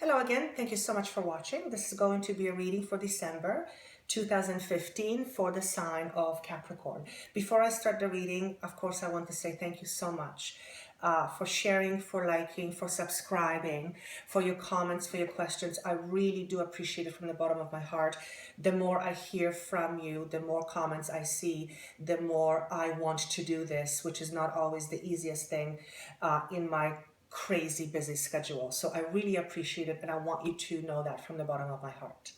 Hello again, thank you so much for watching. This is going to be a reading for December 2015 for the sign of Capricorn. Before I start the reading, of course, I want to say thank you so much for sharing, for liking, for subscribing, for your comments, for your questions. I really do appreciate it from the bottom of my heart. The more I hear from you, the more comments I see, the more I want to do this, which is not always the easiest thing in my crazy busy schedule. So I really appreciate it, and I want you to know that from the bottom of my heart.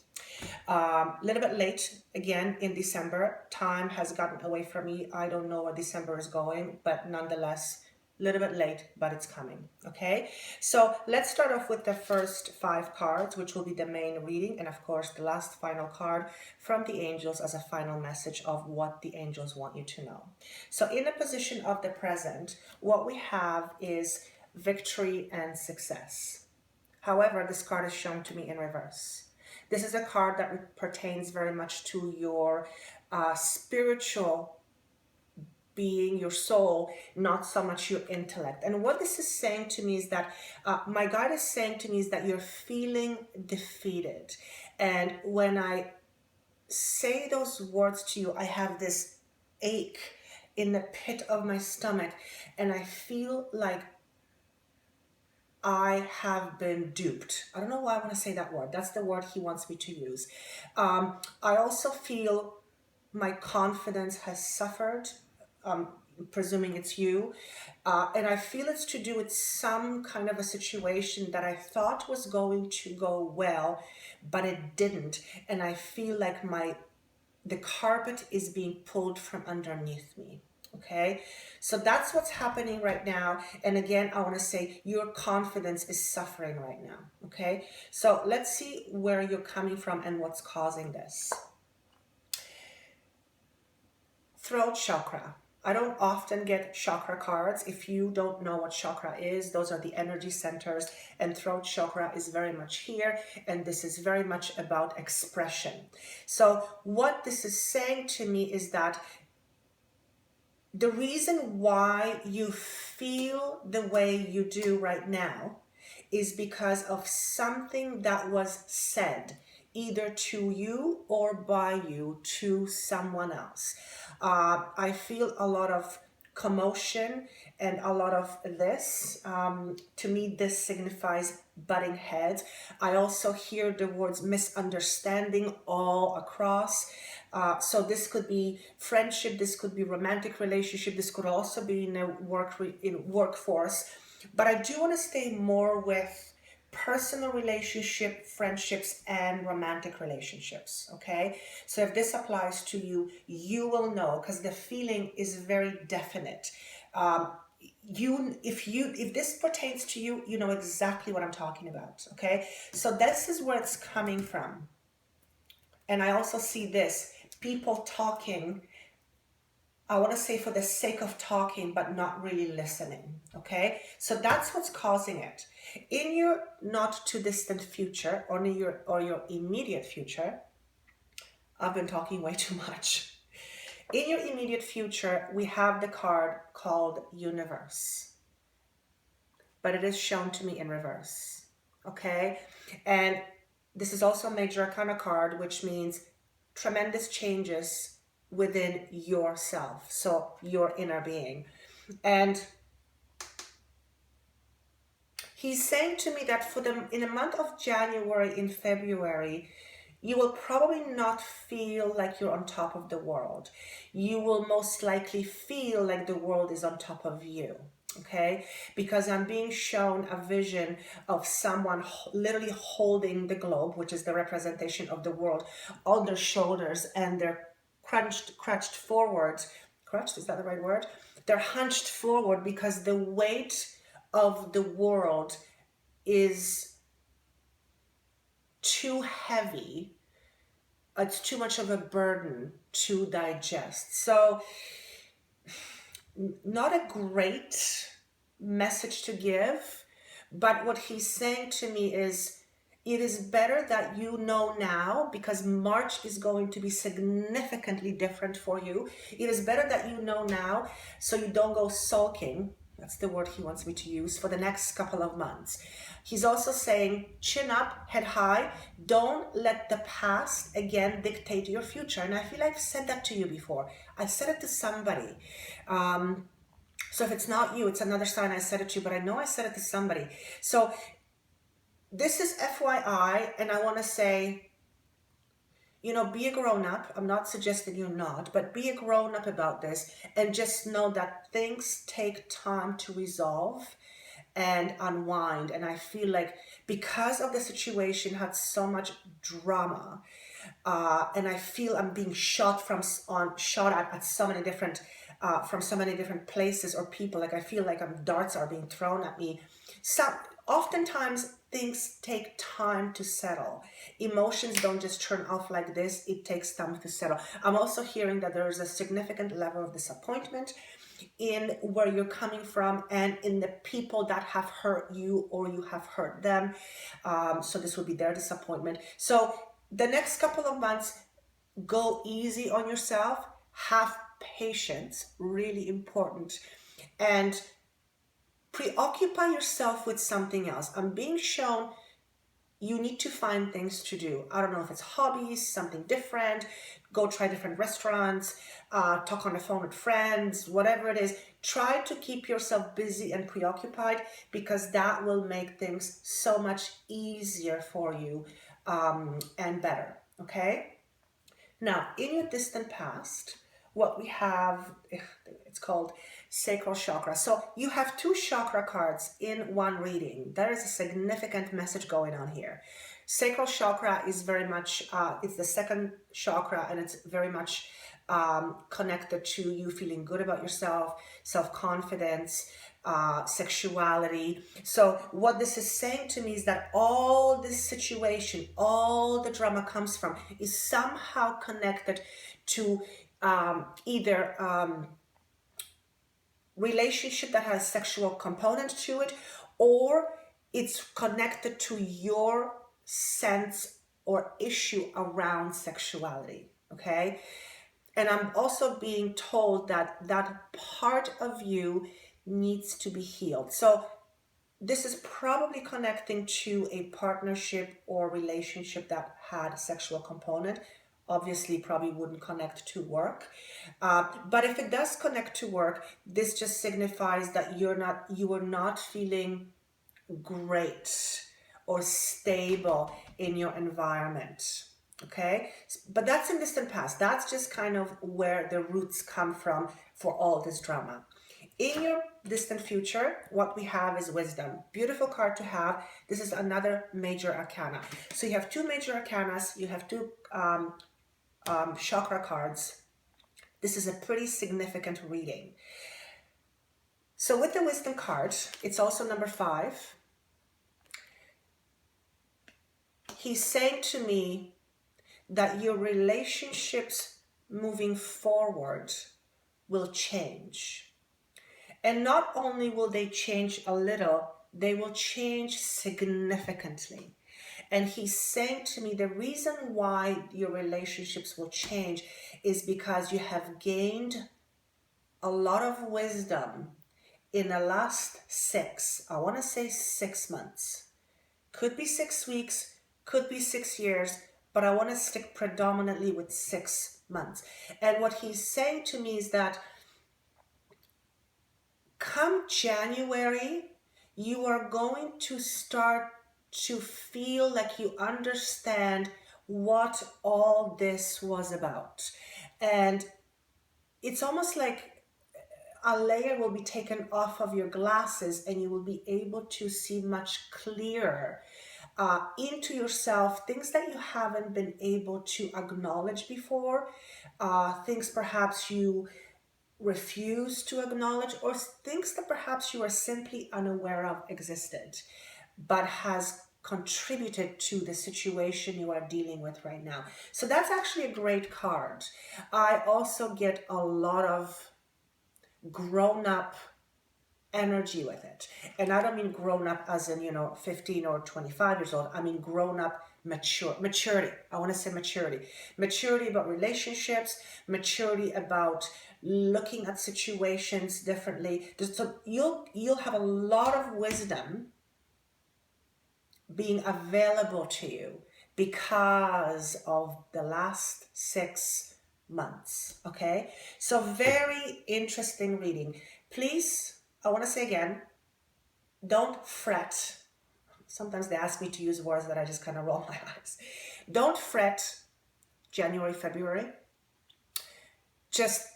A little bit late again in December. Time has gotten away from me. I don't know where December is going, but nonetheless, a little bit late, but it's coming. Okay, so let's start off with the first 5 cards, which will be the main reading, and of course the last final card from the angels as a final message of what the angels want you to know. So in the position of the present, what we have is victory and success. However, this card is shown to me in reverse. This is a card that pertains very much to your spiritual being, your soul, not so much your intellect. And what this is saying to me is that my guide is saying to me is that you're feeling defeated. And when I say those words to you, I have this ache in the pit of my stomach, and I feel like I have been duped. I don't know why I want to say that word. That's the word he wants me to use. I also feel my confidence has suffered, presuming it's you. And I feel it's to do with some kind of a situation that I thought was going to go well, but it didn't. And I feel like the carpet is being pulled from underneath me. Okay, so that's what's happening right now. And again, I want to say your confidence is suffering right now. Okay, so let's see where you're coming from and what's causing this. Throat chakra. I don't often get chakra cards. If you don't know what chakra is, those are the energy centers, and throat chakra is very much here, and this is very much about expression. So what this is saying to me is that the reason why you feel the way you do right now is because of something that was said, either to you or by you to someone else. I feel a lot of commotion and a lot of this. To me, this signifies butting heads. I also hear the words misunderstanding all across. So this could be friendship, this could be romantic relationship, this could also be in a workforce. But I do want to stay more with personal relationship, friendships, and romantic relationships. Okay, so if this applies to you, you will know, because the feeling is very definite. If this pertains to you, you know exactly what I'm talking about. Okay, so this is where it's coming from. And I also see this, people talking, I want to say for the sake of talking, but not really listening. Okay, so that's what's causing it. In your not too distant future, or your immediate future, I've been talking way too much. In your immediate future, we have the card called Universe, but it is shown to me in reverse. Okay, and this is also a major arcana card, which means tremendous changes within yourself, so your inner being. And he's saying to me that in the month of January and February, you will probably not feel like you're on top of the world. You will most likely feel like the world is on top of you. Okay, because I'm being shown a vision of someone literally holding the globe, which is the representation of the world, on their shoulders, and they're crunched forward. Crunched, is that the right word? They're hunched forward because the weight of the world is too heavy. It's too much of a burden to digest. So not a great message to give, but what he's saying to me is it is better that you know now, because March is going to be significantly different for you. It is better that you know now so you don't go sulking That's the word he wants me to use for the next couple of months. He's also saying, chin up, head high. Don't let the past again dictate your future. And I feel like I've said that to you before. I said it to somebody. So if it's not you, it's another sign I said it to, but I know I said it to somebody. So this is FYI, and I want to say, you know, be a grown-up. I'm not suggesting you're not, but be a grown-up about this and just know that things take time to resolve and unwind. And I feel like because of the situation had so much drama, and I feel I'm being shot at so many different from so many different places or people. Like I feel like darts are being thrown at me. Oftentimes things take time to settle. Emotions don't just turn off like this. It takes time to settle. I'm also hearing that there is a significant level of disappointment in where you're coming from and in the people that have hurt you or you have hurt them. So this will be their disappointment. So the next couple of months, go easy on yourself. Have patience, really important. And preoccupy yourself with something else. I'm being shown you need to find things to do. I don't know if it's hobbies, something different, go try different restaurants, talk on the phone with friends, whatever it is. Try to keep yourself busy and preoccupied because that will make things so much easier for you and better, okay? Now, in your distant past, what we have, it's called sacral chakra. So you have two chakra cards in one reading. There is a significant message going on here. Sacral chakra is very much, it's the second chakra, and it's very much connected to you feeling good about yourself, self-confidence, sexuality. So what this is saying to me is that all this situation, all the drama comes from, is somehow connected to either relationship that has sexual component to it, or it's connected to your sense or issue around sexuality, okay? And I'm also being told that that part of you needs to be healed. So this is probably connecting to a partnership or relationship that had a sexual component. Obviously, probably wouldn't connect to work. But if it does connect to work, this just signifies that you are not feeling great or stable in your environment. Okay, but that's in distant past. That's just kind of where the roots come from for all this drama. In your distant future, what we have is wisdom. Beautiful card to have. This is another major arcana. So you have two major arcanas. You have two chakra cards. This is a pretty significant reading. So with the wisdom card, it's also number 5. He's saying to me that your relationships moving forward will change. And not only will they change a little, they will change significantly. And he's saying to me the reason why your relationships will change is because you have gained a lot of wisdom in the last 6 months. Could be 6 weeks, could be 6 years, but I want to stick predominantly with 6 months. And what he's saying to me is that come January, you are going to start to feel like you understand what all this was about. And it's almost like a layer will be taken off of your glasses and you will be able to see much clearer into yourself, things that you haven't been able to acknowledge before, things perhaps you refuse to acknowledge, or things that perhaps you are simply unaware of existed, but has contributed to the situation you are dealing with right now. So that's actually a great card. I also get a lot of grown-up energy with it. And I don't mean grown up as in, 15 or 25 years old. I mean grown up, maturity. I want to say maturity. Maturity about relationships, maturity about looking at situations differently. So you'll have a lot of wisdom being available to you because of the last 6 months. Okay, so very interesting reading. Please, I want to say again, don't fret. Sometimes they ask me to use words that I just kind of roll my eyes. Don't fret January, February. Just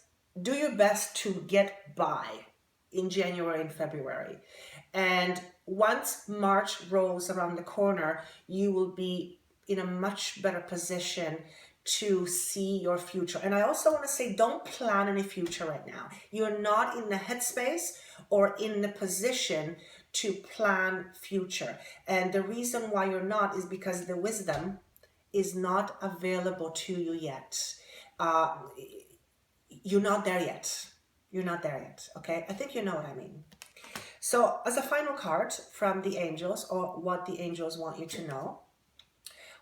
do your best to get by in January and February. And once March rolls around the corner, you will be in a much better position to see your future. And I also want to say, don't plan any future right now. You're not in the headspace or in the position to plan future. And the reason why you're not is because the wisdom is not available to you yet. You're not there yet. You're not there yet. Okay, I think you know what I mean. So as a final card from the angels, or what the angels want you to know,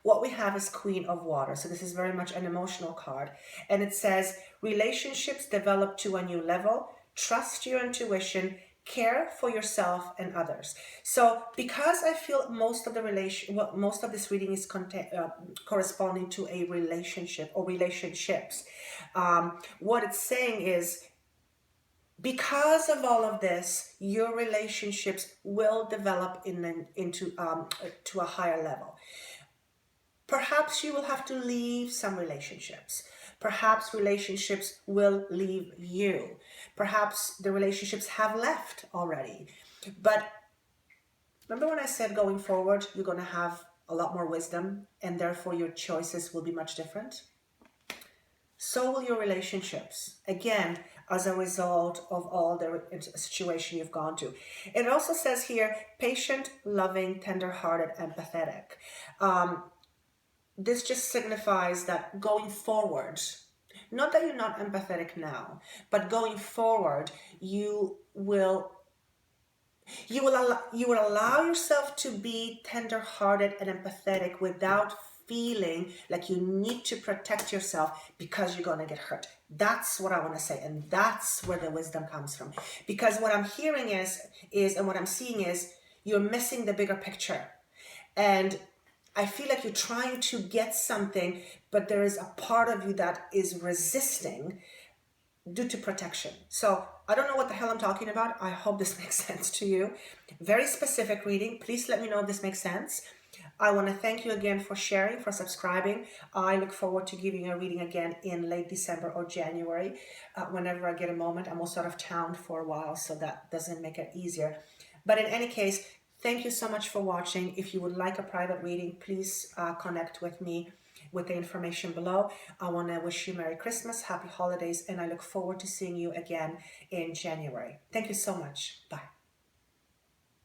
what we have is Queen of Water. So this is very much an emotional card. And it says, relationships develop to a new level. Trust your intuition. Care for yourself and others. So because I feel most of this reading is corresponding to a relationship or relationships, what it's saying is, because of all of this, your relationships will develop into to a higher level. Perhaps you will have to leave some relationships. Perhaps relationships will leave you. Perhaps the relationships have left already. But remember when I said going forward, you're going to have a lot more wisdom and therefore your choices will be much different? So will your relationships, again, as a result of all the situation you've gone to. It also says here, patient, loving, tender-hearted, empathetic. This just signifies that going forward, not that you're not empathetic now, but going forward, you will allow yourself to be tender-hearted and empathetic without feeling like you need to protect yourself because you're going to get hurt. That's what I want to say, and that's where the wisdom comes from. Because what I'm hearing is and what I'm seeing is, you're missing the bigger picture. And I feel like you're trying to get something, but there is a part of you that is resisting due to protection. So I don't know what the hell I'm talking about. I hope this makes sense to you. Very specific reading. Please let me know if this makes sense. I want to thank you again for sharing, for subscribing. I look forward to giving you a reading again in late December or January. Whenever I get a moment. I'm also out of town for a while, so that doesn't make it easier. But in any case, thank you so much for watching. If you would like a private reading, please connect with me with the information below. I want to wish you Merry Christmas, Happy Holidays, and I look forward to seeing you again in January. Thank you so much. Bye.